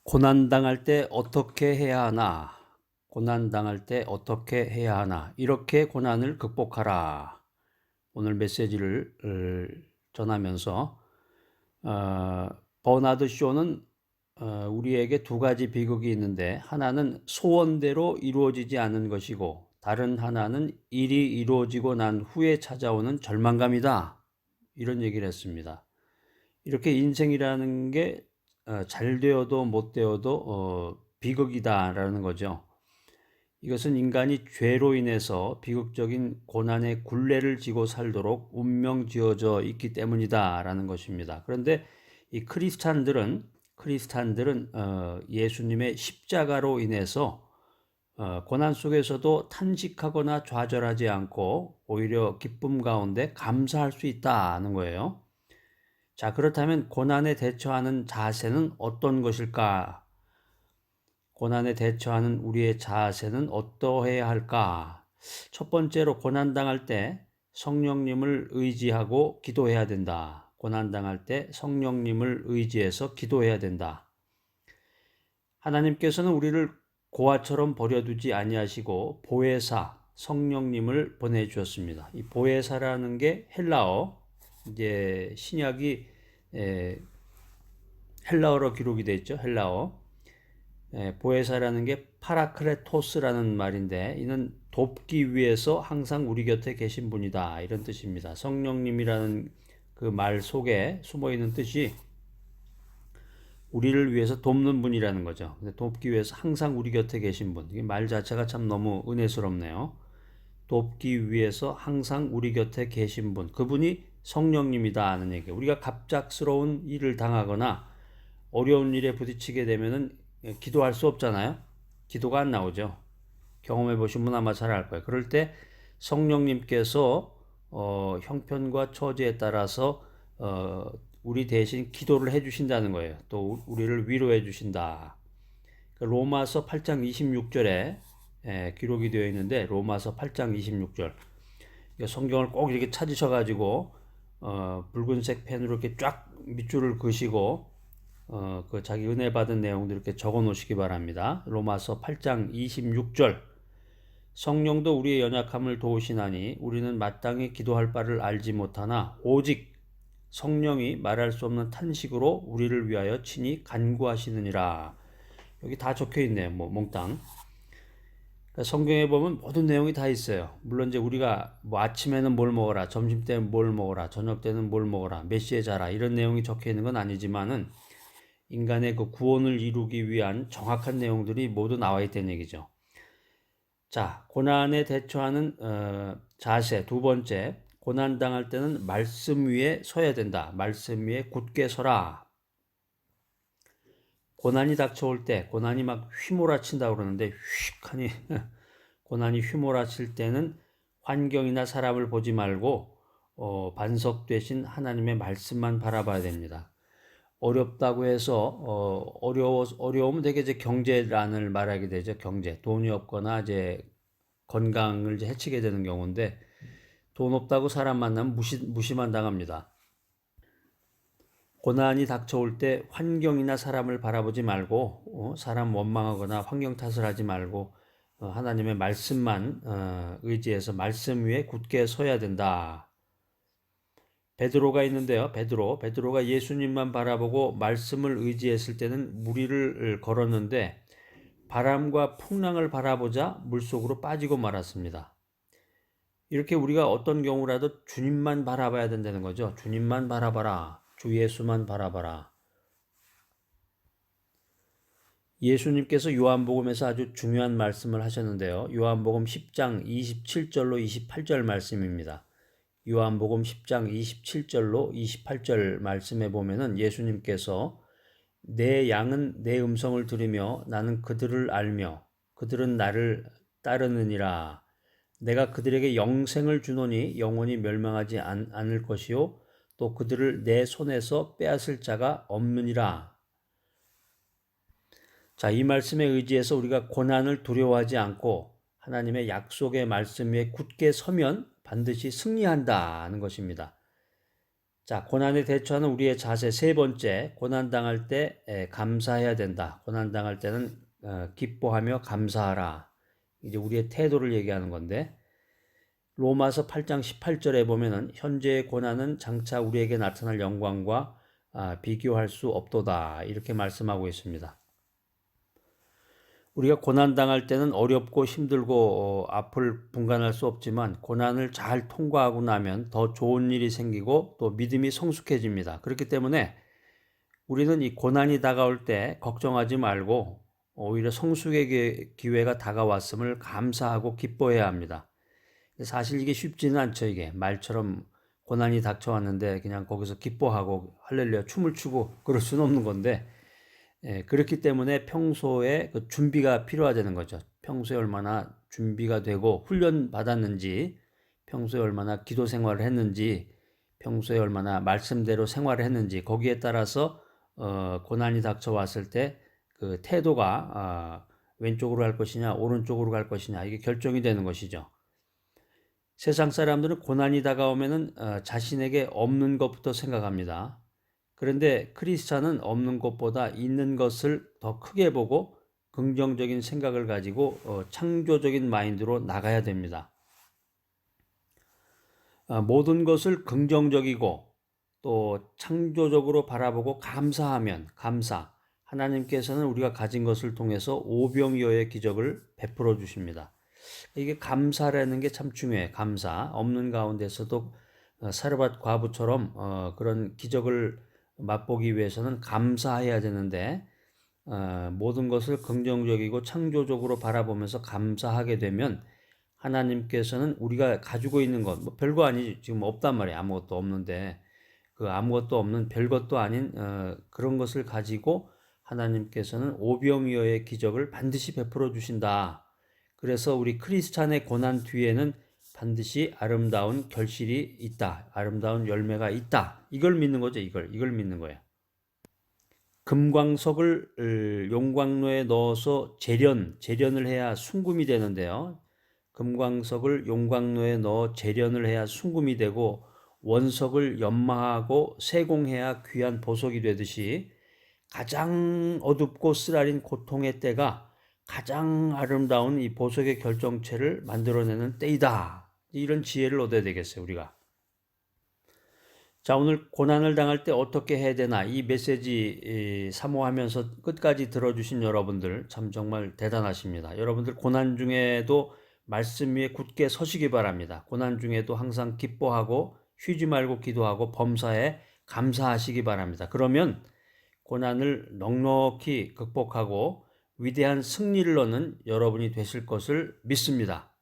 고난당할 때 어떻게 해야 하나? 고난당할 때 어떻게 해야 하나? 이렇게 고난을 극복하라. 오늘 메시지를 전하면서 버나드 쇼는 우리에게 두 가지 비극이 있는데, 하나는 소원대로 이루어지지 않은 것이고, 다른 하나는 일이 이루어지고 난 후에 찾아오는 절망감이다. 이런 얘기를 했습니다. 이렇게 인생이라는 게 잘 되어도 못 되어도 비극이다라는 거죠. 이것은 인간이 죄로 인해서 비극적인 고난의 굴레를 지고 살도록 운명 지어져 있기 때문이다라는 것입니다. 그런데 이 크리스찬들은 예수님의 십자가로 인해서 고난 속에서도 탄식하거나 좌절하지 않고 오히려 기쁨 가운데 감사할 수 있다는 거예요. 자, 그렇다면 고난에 대처하는 자세는 어떤 것일까? 고난에 대처하는 우리의 자세는 어떠해야 할까? 첫 번째로, 고난당할 때 성령님을 의지하고 기도해야 된다. 고난당할 때 성령님을 의지해서 기도해야 된다. 하나님께서는 우리를 고아처럼 버려두지 아니하시고 보혜사 성령님을 보내주셨습니다. 이 보혜사라는 게 헬라어, 이제 신약이 헬라어로 기록이 되어 있죠. 헬라어. 보혜사라는 게 파라크레토스라는 말인데, 이는 돕기 위해서 항상 우리 곁에 계신 분이다, 이런 뜻입니다. 성령님이라는 그 말 속에 숨어 있는 뜻이 우리를 위해서 돕는 분이라는 거죠. 돕기 위해서 항상 우리 곁에 계신 분. 이 말 자체가 참 너무 은혜스럽네요. 돕기 위해서 항상 우리 곁에 계신 분, 그분이 성령님이다 하는 얘기예요. 우리가 갑작스러운 일을 당하거나 어려운 일에 부딪히게 되면은 기도할 수 없잖아요. 기도가 안 나오죠. 경험해 보신 분 아마 잘 알 거예요. 그럴 때 성령님께서 형편과 처지에 따라서 우리 대신 기도를 해주신다는 거예요. 또 우리를 위로해 주신다. 로마서 8장 26절에 기록이 되어 있는데, 로마서 8장 26절. 성경을 꼭 이렇게 찾으셔가지고 붉은색 펜으로 이렇게 쫙 밑줄을 그시고 그 자기 은혜 받은 내용들 이렇게 적어 놓으시기 바랍니다. 로마서 8장 26절. 성령도 우리의 연약함을 도우시나니 우리는 마땅히 기도할 바를 알지 못하나 오직 성령이 말할 수 없는 탄식으로 우리를 위하여 친히 간구하시느니라. 여기 다 적혀 있네요. 몽땅. 그러니까 성경에 보면 모든 내용이 다 있어요. 물론 이제 우리가 아침에는 뭘 먹어라, 점심 때는 뭘 먹어라, 저녁 때는 뭘 먹어라, 몇 시에 자라, 이런 내용이 적혀 있는 건 아니지만은 인간의 그 구원을 이루기 위한 정확한 내용들이 모두 나와 있다는 얘기죠. 자, 고난에 대처하는 자세 두 번째, 고난당할 때는 말씀 위에 서야 된다. 말씀 위에 굳게 서라. 고난이 닥쳐올 때, 고난이 막 휘몰아친다고 그러는데, 휙하니 고난이 휘몰아칠 때는 환경이나 사람을 보지 말고 반석 되신 하나님의 말씀만 바라봐야 됩니다. 어렵다고 해서 어려우면 되게 이제 경제난을 말하게 되죠. 경제, 돈이 없거나 이제 건강을 이제 해치게 되는 경우인데, 돈 없다고 사람 만나면 무시만 당합니다. 고난이 닥쳐올 때 환경이나 사람을 바라보지 말고 사람 원망하거나 환경 탓을 하지 말고 하나님의 말씀만 의지해서 말씀 위에 굳게 서야 된다. 베드로가 있는데요. 베드로가 예수님만 바라보고 말씀을 의지했을 때는 무리를 걸었는데, 바람과 풍랑을 바라보자 물속으로 빠지고 말았습니다. 이렇게 우리가 어떤 경우라도 주님만 바라봐야 된다는 거죠. 주님만 바라봐라. 주 예수만 바라봐라. 예수님께서 요한복음에서 아주 중요한 말씀을 하셨는데요. 요한복음 10장 27절로 28절 말씀입니다. 요한복음 10장 27절로 28절 말씀에 보면은 예수님께서 내 양은 내 음성을 들으며 나는 그들을 알며 그들은 나를 따르느니라. 내가 그들에게 영생을 주노니 영원히 멸망하지 않을 것이요 또 그들을 내 손에서 빼앗을 자가 없느니라. 자, 이 말씀에 의지해서 우리가 고난을 두려워하지 않고 하나님의 약속의 말씀 위에 굳게 서면 반드시 승리한다는 것입니다. 자, 고난에 대처하는 우리의 자세 세 번째, 고난당할 때 감사해야 된다. 고난당할 때는 기뻐하며 감사하라. 이제 우리의 태도를 얘기하는 건데, 로마서 8장 18절에 보면은 현재의 고난은 장차 우리에게 나타날 영광과 비교할 수 없도다. 이렇게 말씀하고 있습니다. 우리가 고난당할 때는 어렵고 힘들고 앞을 분간할 수 없지만 고난을 잘 통과하고 나면 더 좋은 일이 생기고 또 믿음이 성숙해집니다. 그렇기 때문에 우리는 이 고난이 다가올 때 걱정하지 말고 오히려 성숙의 기회가 다가왔음을 감사하고 기뻐해야 합니다. 사실 이게 쉽지는 않죠. 이게 말처럼 고난이 닥쳐왔는데 그냥 거기서 기뻐하고 할렐루야 춤을 추고 그럴 수는 없는 건데, 그렇기 때문에 평소에 그 준비가 필요하다는 거죠. 평소에 얼마나 준비가 되고 훈련 받았는지, 평소에 얼마나 기도 생활을 했는지, 평소에 얼마나 말씀대로 생활을 했는지, 거기에 따라서 고난이 닥쳐왔을 때 그 태도가 왼쪽으로 갈 것이냐 오른쪽으로 갈 것이냐 이게 결정이 되는 것이죠. 세상 사람들은 고난이 다가오면은 자신에게 없는 것부터 생각합니다. 그런데 크리스찬은 없는 것보다 있는 것을 더 크게 보고 긍정적인 생각을 가지고 창조적인 마인드로 나가야 됩니다. 모든 것을 긍정적이고 또 창조적으로 바라보고 감사하면 하나님께서는 우리가 가진 것을 통해서 오병이어의 기적을 베풀어 주십니다. 이게 감사라는 게 참 중요해. 감사. 없는 가운데서도 사르밧 과부처럼 그런 기적을 맛보기 위해서는 감사해야 되는데, 모든 것을 긍정적이고 창조적으로 바라보면서 감사하게 되면 하나님께서는 우리가 가지고 있는 것, 뭐 별거 아니지, 지금 없단 말이에요. 아무것도 없는데 그 아무것도 없는 별것도 아닌 그런 것을 가지고 하나님께서는 오병이어의 기적을 반드시 베풀어 주신다. 그래서 우리 크리스찬의 고난 뒤에는 반드시 아름다운 결실이 있다. 아름다운 열매가 있다. 이걸 믿는 거죠. 이걸 믿는 거예요. 금광석을 용광로에 넣어서 재련을 해야 순금이 되는데요. 금광석을 용광로에 넣어 재련을 해야 순금이 되고 원석을 연마하고 세공해야 귀한 보석이 되듯이 가장 어둡고 쓰라린 고통의 때가 가장 아름다운 이 보석의 결정체를 만들어내는 때이다. 이런 지혜를 얻어야 되겠어요, 우리가. 자, 오늘 고난을 당할 때 어떻게 해야 되나 이 메시지 사모하면서 끝까지 들어주신 여러분들 참 정말 대단하십니다. 여러분들 고난 중에도 말씀 위에 굳게 서시기 바랍니다. 고난 중에도 항상 기뻐하고 쉬지 말고 기도하고 범사에 감사하시기 바랍니다. 그러면 고난을 넉넉히 극복하고 위대한 승리를 얻는 여러분이 되실 것을 믿습니다.